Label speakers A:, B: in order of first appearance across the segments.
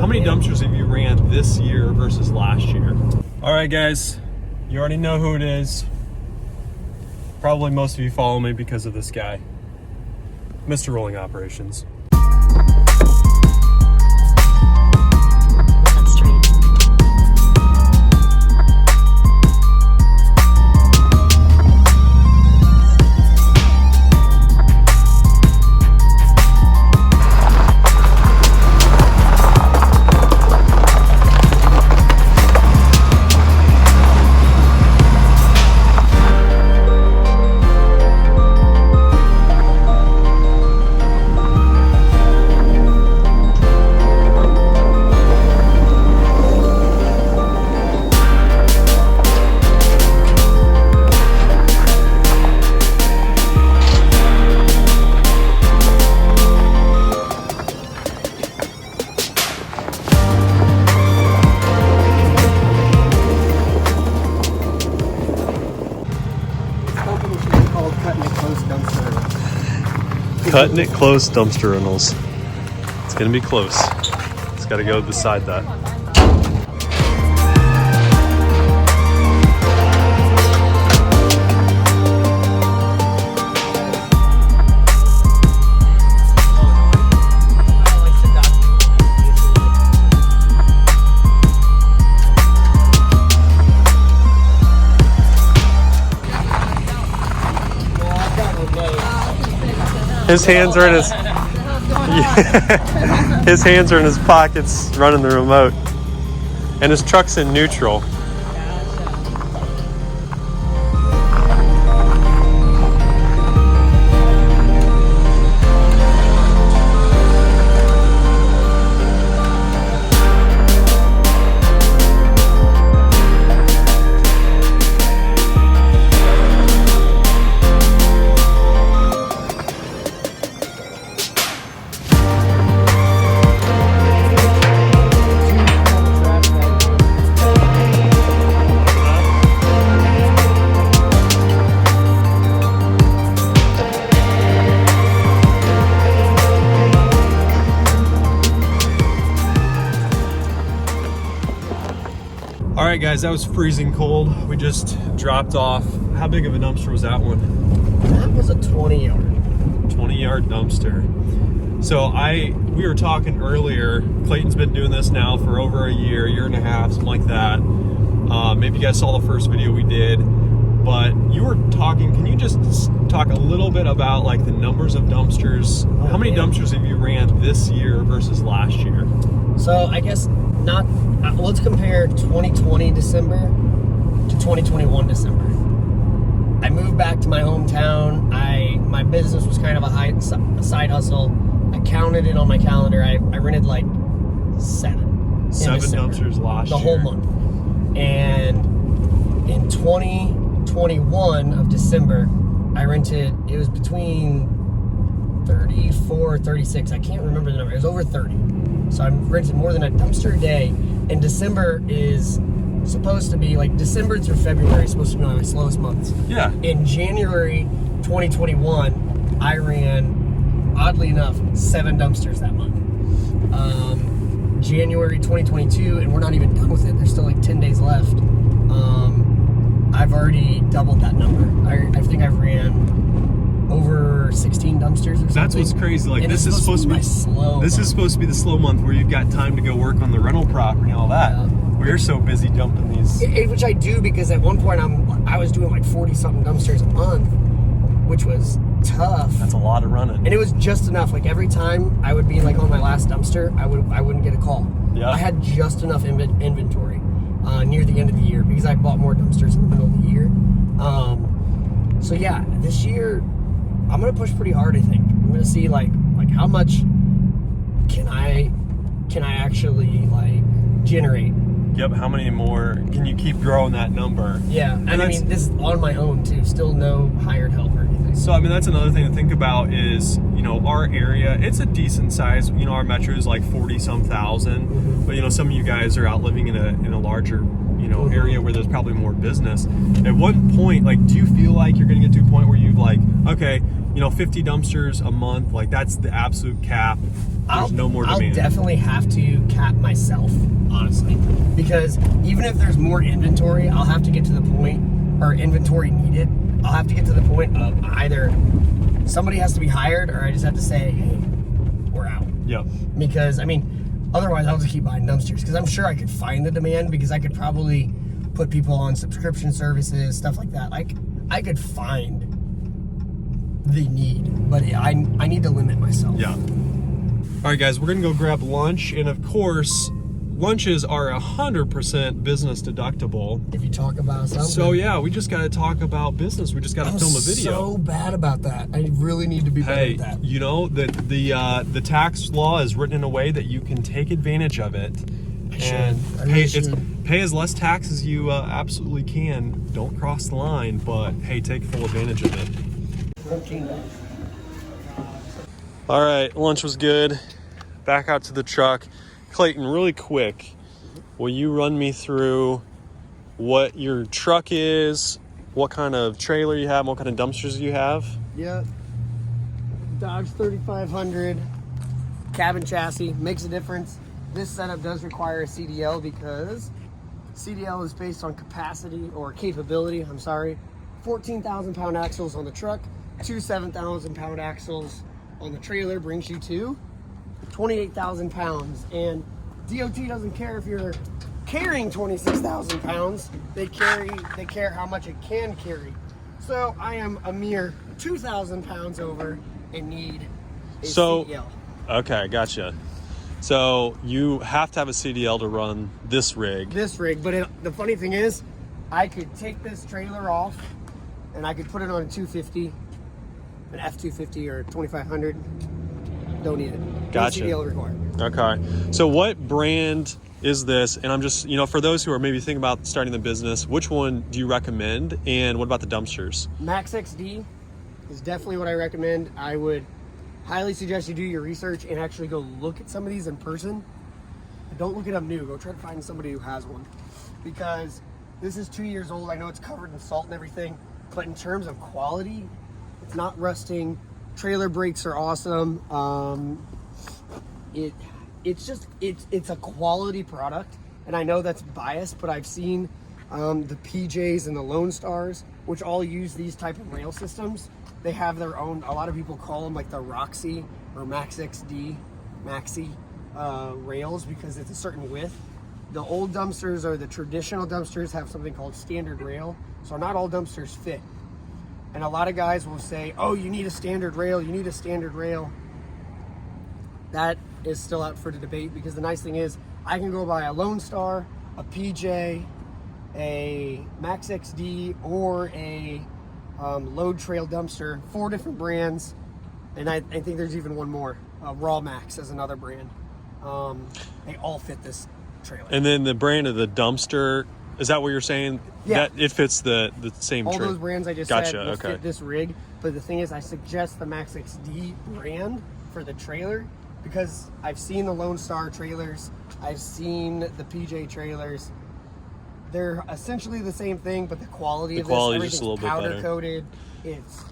A: How many dumpsters have you ran this year versus last year? All right, guys, you already know who it is. Probably most of you follow me because of this guy, Mr. Rolling Operations. Cutting it close dumpster rentals. It's gonna be close. It's gotta go beside that. His hands are in his his hands are in his pockets running the remote. And his truck's in neutral. All right, guys, that was freezing cold. We just dropped off. How big of a dumpster was that one?
B: That was a 20-yard.
A: 20-yard dumpster. So we were talking earlier, Clayton's been doing this now for over a year and a half, something like that. Maybe you guys saw the first video we did, but you were talking, can you just talk a little bit about like the numbers of dumpsters? How many dumpsters have you ran this year versus last year?
B: So I guess let's compare 2020 December to 2021 December. I moved back to my hometown. My business was kind of a side hustle. I counted it on my calendar. I rented like seven
A: dumpsters last year.
B: The whole month. And in 2021 of December, I rented, it was between 34 or 36. I can't remember the number. It was over 30. So I'm renting more than a dumpster a day. And December is supposed to be, like, December through February is supposed to be my slowest months.
A: Yeah.
B: In January 2021, I ran, oddly enough, 7 dumpsters that month. January 2022, and we're not even done with it. There's still like 10 days left. I've already doubled that number. I think I've ran over 16 dumpsters or something.
A: That's what's crazy. Like,
B: and
A: this is supposed to be
B: slow.
A: This is supposed to be the slow month where you've got time to go work on the rental property and all that. Yeah. We're so busy dumping these.
B: Which I do, because at one point I was doing like 40 something dumpsters a month, which was tough.
A: That's a lot of running.
B: And it was just enough. Like, every time I would be like on my last dumpster, I wouldn't get a call.
A: Yeah.
B: I had just enough inventory near the end of the year, because I bought more dumpsters in the middle of the year. So yeah, this year I'm gonna push pretty hard. I think I'm gonna see like how much can I actually like generate.
A: Yep. How many more can you keep growing that number?
B: Yeah. And I mean, this is on my own too. Still no hired help or anything.
A: So I mean, that's another thing to think about is, you know, our area, it's a decent size. You know, our metro is like 40-some thousand,
B: Mm-hmm.
A: but you know, some of you guys are out living in a larger, you know, area where there's probably more business. At one point, like, do you feel like you're going to get to a point where you've like, okay, you know, 50 dumpsters a month, like that's the absolute cap. There's no more demand.
B: I'll definitely have to cap myself myself, honestly. Because even if there's more inventory, I'll have to get to the point, or inventory needed, I'll have to get to the point of either somebody has to be hired or I just have to say, hey, we're out.
A: Yep.
B: Because, I mean, otherwise I'll just keep buying dumpsters because I'm sure I could find the demand because I could probably put people on subscription services, stuff like that. Like, I could find the need, but I need to limit myself.
A: Yeah. All right, guys, we're gonna go grab lunch, and of course, lunches are 100% business deductible.
B: If you talk about something.
A: So yeah, we just gotta talk about business. We just gotta film a video.
B: So bad about that. I really need to be better at that.
A: You know the tax law is written in a way that you can take advantage of it and pay as less tax as you absolutely can. Don't cross the line, but hey, take full advantage of it.
B: $14.
A: All right, lunch was good. Back out to the truck. Clayton, really quick, will you run me through what your truck is, what kind of trailer you have, and what kind of dumpsters you have?
B: Yeah. Dodge 3500 cabin chassis makes a difference. This setup does require a CDL because CDL is based on capacity or capability. 14,000 pound axles on the truck, 2 7,000 pound axles on the trailer brings you to 28,000 pounds. And DOT doesn't care if you're carrying 26,000 pounds. They care how much it can carry. So I am a mere 2,000 pounds over and need a CDL.
A: Okay, gotcha. So you have to have a CDL to run this rig.
B: But the funny thing is, I could take this trailer off and I could put it on a 250, an F250 or 2500. Don't need it.
A: Gotcha.
B: No CDL required.
A: Okay. So what brand is this? And I'm just, for those who are maybe thinking about starting the business, which one do you recommend? And what about the dumpsters?
B: Max XD is definitely what I recommend. I would highly suggest you do your research and actually go look at some of these in person. Don't look it up new. Go try to find somebody who has one. Because this is 2 years old. I know it's covered in salt and everything. But in terms of quality, it's not rusting. Trailer brakes are awesome. It's a quality product, and I know that's biased, but I've seen the PJs and the Lone Stars, which all use these type of rail systems. They have their own. A lot of people call them like the Roxy or Max XD, Maxi rails because it's a certain width. The old dumpsters or the traditional dumpsters have something called standard rail, so not all dumpsters fit. And a lot of guys will say, oh, you need a standard rail, you need a standard rail. That is still out for the debate because the nice thing is I can go buy a Lone Star, a PJ, a Max XD, or a Load Trail dumpster, 4 different brands. And I think there's even one more, Raw Max is another brand. They all fit this trailer.
A: And then the brand of the dumpster, is that what you're saying?
B: Yeah.
A: That it fits the same
B: all
A: trim.
B: those brands I just said will fit this rig. But the thing is, I suggest the Max XD brand for the trailer because I've seen the Lone Star trailers. I've seen the PJ trailers. They're essentially the same thing, but the quality of this, everything's
A: just a little bit
B: powder
A: better.
B: coated. It's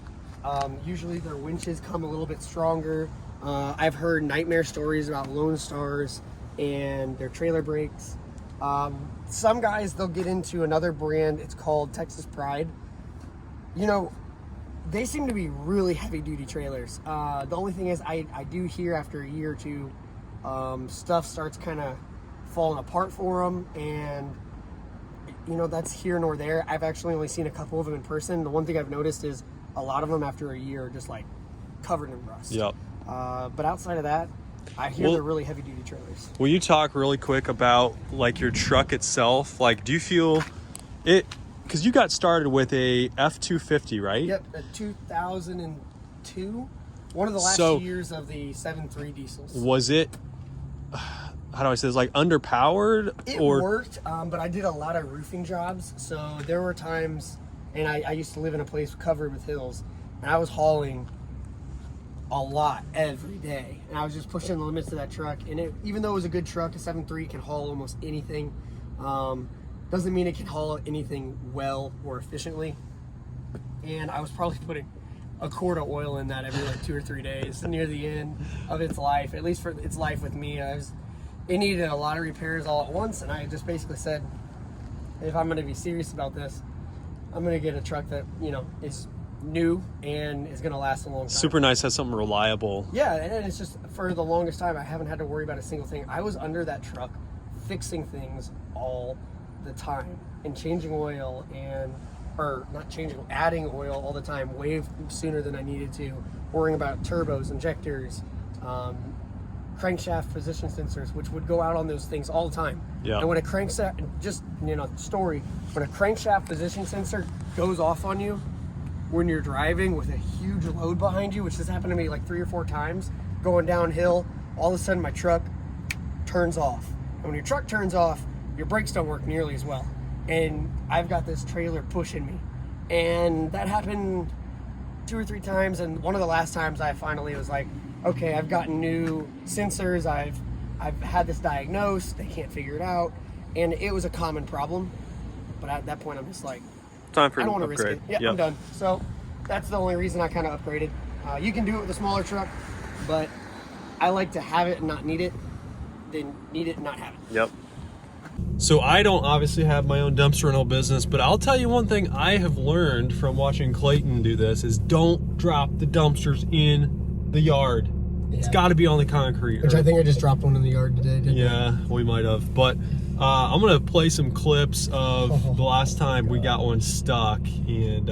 B: usually their winches come a little bit stronger. I've heard nightmare stories about Lone Stars and their trailer brakes. Some guys, they'll get into another brand. It's called Texas Pride. They seem to be really heavy duty trailers. The only thing is I do hear after a year or two, stuff starts kind of falling apart for them. And, that's here nor there. I've actually only seen a couple of them in person. The one thing I've noticed is a lot of them after a year are just like covered in rust.
A: Yep.
B: But outside of that, I hear they're really heavy duty trailers.
A: Will you talk really quick about like your truck itself? Like, do you feel it, because you got started with a F250, right?
B: Yep, a 2002. One of the last years of the 7.3 diesels.
A: Was it, how do I say this, like underpowered?
B: It worked, but I did a lot of roofing jobs. So there were times, and I used to live in a place covered with hills, and I was hauling a lot every day. And I was just pushing the limits of that truck. And even though it was a good truck, a 7.3 can haul almost anything. Doesn't mean it can haul anything well or efficiently. And I was probably putting a quart of oil in that every like 2 or 3 days near the end of its life, at least for its life with me. I was it needed a lot of repairs all at once, and I just basically said, if I'm going to be serious about this, I'm going to get a truck that, you know, is new and is going to last a long time.
A: Super nice, has something reliable.
B: Yeah, and it's just, for the longest time, I haven't had to worry about a single thing. I was under that truck fixing things all the time and changing oil adding oil all the time, way sooner than I needed to, worrying about turbos, injectors, crankshaft position sensors, which would go out on those things all the time.
A: Yeah.
B: And when a crankshaft, when a crankshaft position sensor goes off on you when you're driving with a huge load behind you, which has happened to me like 3 or 4 times, going downhill, all of a sudden my truck turns off. And when your truck turns off, your brakes don't work nearly as well. And I've got this trailer pushing me. And that happened 2 or 3 times, and one of the last times I finally was like, okay, I've gotten new sensors, I've had this diagnosed, they can't figure it out, and it was a common problem. But at that point I'm just like,
A: Time for
B: I don't want to risk
A: upgrade.
B: it. Yeah,
A: Yep.
B: I'm done. So that's the only reason I kind of upgraded. You can do it with a smaller truck, but I like to have it and not need it than need it and not have it.
A: Yep. So I don't obviously have my own dumpster rental business, but I'll tell you one thing I have learned from watching Clayton do this is don't drop the dumpsters in the yard. Yeah. It's got to be on the concrete.
B: Which I think I just dropped one in the yard today, didn't
A: Yeah, we might have. But I'm going to play some clips of the last time we got one stuck, and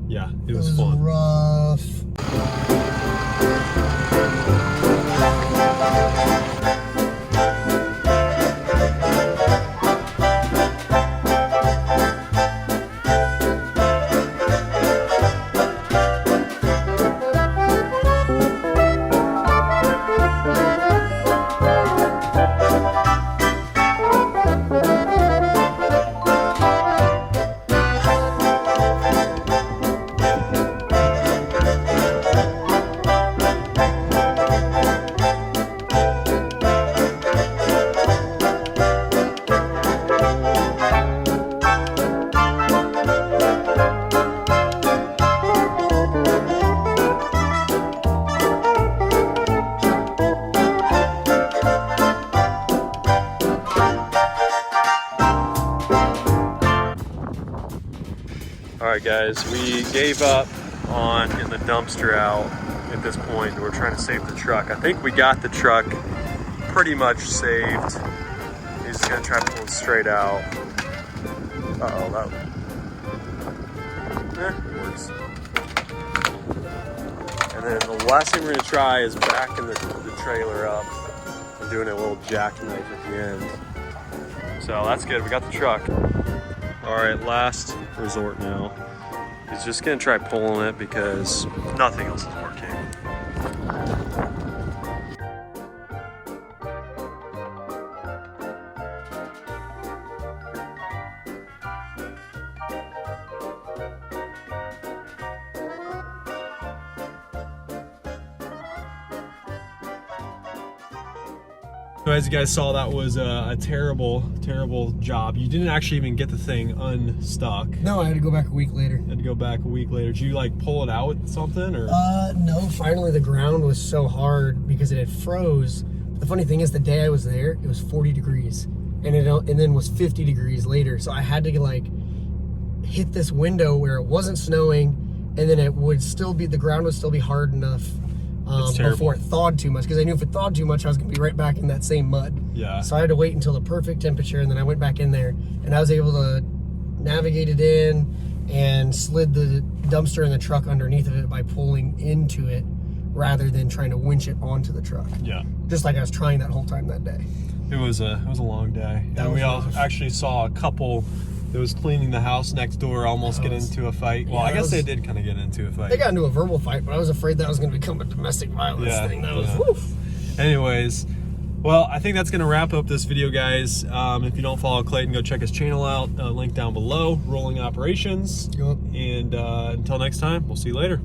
A: yeah, it was fun.
B: Rough.
A: Alright guys, we gave up on getting the dumpster out at this point. We're trying to save the truck. I think we got the truck pretty much saved. He's just gonna try to pull it straight out. Uh-oh, it works. And then the last thing we're gonna try is backing the trailer up and doing a little jackknife at the end. So that's good, we got the truck. Alright, last resort now. He's just gonna try pulling it because nothing else is working. So as you guys saw, that was a terrible job. You didn't actually even get the thing unstuck.
B: No, I had to go back a week later.
A: Had to go back a week later. Did you like pull it out with something or?
B: No, finally the ground was so hard because it had froze. The funny thing is the day I was there, it was 40 degrees and then was 50 degrees later. So I had to like hit this window where it wasn't snowing and then the ground would still be hard enough before it thawed too much, because I knew if it thawed too much I was gonna be right back in that same mud.
A: Yeah.
B: So I had to wait until the perfect temperature, and then I went back in there and I was able to navigate it in and slid the dumpster in the truck underneath of it by pulling into it rather than trying to winch it onto the truck.
A: Yeah.
B: Just like I was trying that whole time that day.
A: It was a long day. And we all actually saw a couple that was cleaning the house next door almost get into a fight. Well, I guess they did kind of get into a fight.
B: They got into a verbal fight, but I was afraid that was going to become a domestic violence thing. That was woof.
A: Anyways, well, I think that's going to wrap up this video, guys. If you don't follow Clayton, go check his channel out. Link down below. Rolling Operations.
B: Yep.
A: And until next time, we'll see you later.